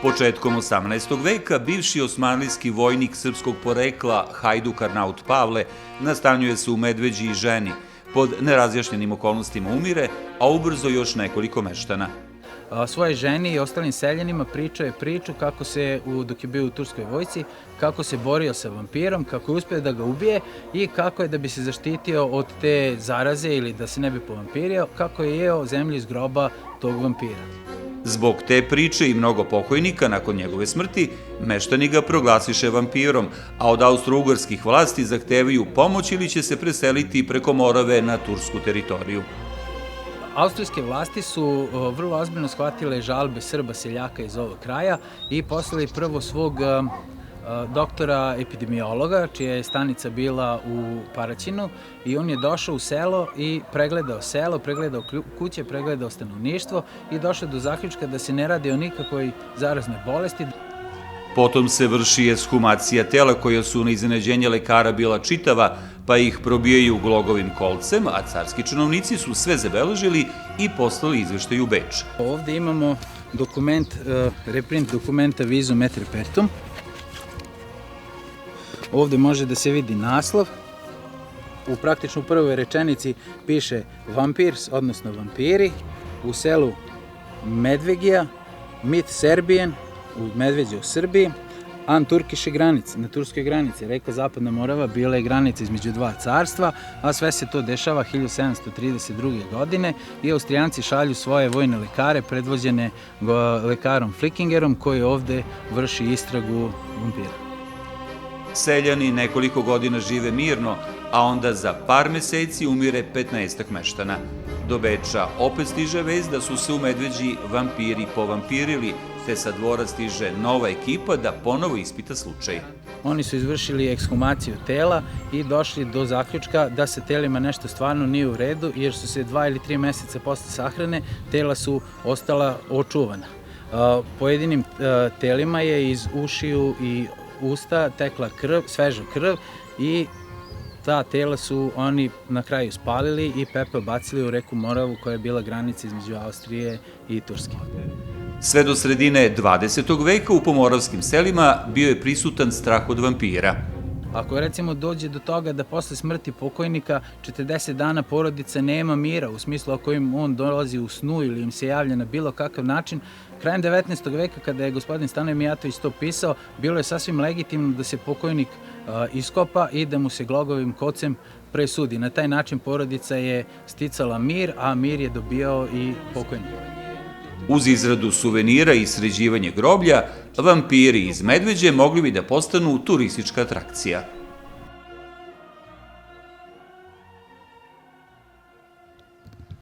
Početkom 18. veka bivši osmanlijski vojnik srpskog porekla Hajduk Arnaut Pavle nastanjuje se u Medveđi i ženi. Pod nerazjašnjenim okolnostima umire, a ubrzo još nekoliko meštana. Svoje ženi i ostalim seljanima pričao je priču kako se, dok je bio u turskoj vojsci, kako se borio sa vampirom, kako je uspio da ga ubije i kako je, da bi se zaštitio od te zaraze ili da se ne bi povampirio, kako je jeo zemlju iz groba tog vampira. Zbog te priče i mnogo pokojnika nakon njegove smrti, meštani ga proglasiše vampirom, a od austro-ugarskih vlasti zahtevaju pomoć ili će se preseliti preko Morave na tursku teritoriju. Austrijske vlasti su vrlo ozbiljno shvatile žalbe Srba seljaka iz ovog kraja i poslali prvo svog doktora epidemiologa, čija je stanica bila u Paraćinu, i on je došao u selo i pregledao selo, pregledao kuće, pregledao stanovništvo i došao do zaključka da se ne radi o nikakvoj zaraznoj bolesti. Potom se vrši ekshumacija tela koja su na iznenađenje lekara bila čitava, pa ih probijaju glogovim kolcem, a carski činovnici su sve zabeležili i poslali izveštaj u Beč. Ovde imamo dokument, reprint dokumenta Visum et Repertum. Ovde može da se vidi naslov. U praktično prvoj rečenici piše vampirs, odnosno vampiri, u selu Medvegija, mit Serbijen, u Medveđi u Srbiji, an Turkiše granice, na turskoj granici. Reka Zapadna Morava bila je granica između dva carstva, a sve se to dešava 1732. godine i Austrijanci šalju svoje vojne lekare, predvođene lekarom Flickingerom, koji ovde vrši istragu vampira. Seljani nekoliko godina žive mirno, a onda za par meseci umire 15 meštana. Do Beča opet stiže vest da su se u Medveđi vampiri povampirili, te sa dvora stiže nova ekipa da ponovo ispita slučaj. Oni su izvršili ekshumaciju tela i došli do zaključka da sa telima nešto stvarno nije u redu, jer su se 2 ili 3 meseca posle sahrane tela su ostala očuvana. Pojedinim telima je iz ušiju i usta tekla krv, sveža krv, i ta tela su oni na kraju spalili i pepeo bacili u reku Moravu, koja je bila granica između Austrije i Turske. Sve do sredine 20. veka u pomoravskim selima bio je prisutan strah od vampira. Ako recimo dođe do toga da posle smrti pokojnika 40 dana porodica nema mira, u smislu ako im on dolazi u snu ili im se javlja na bilo kakav način, krajem 19. veka kada je gospodin Stanoje Mijatović to pisao, bilo je sasvim legitimno da se pokojnik iskopa i da mu se glogovim kocem presudi. Na taj način porodica je sticala mir, a mir je dobijao i pokojnik. Uz izradu suvenira i sređivanje groblja, vampiri iz Medveđe mogli bi da postanu turistička atrakcija.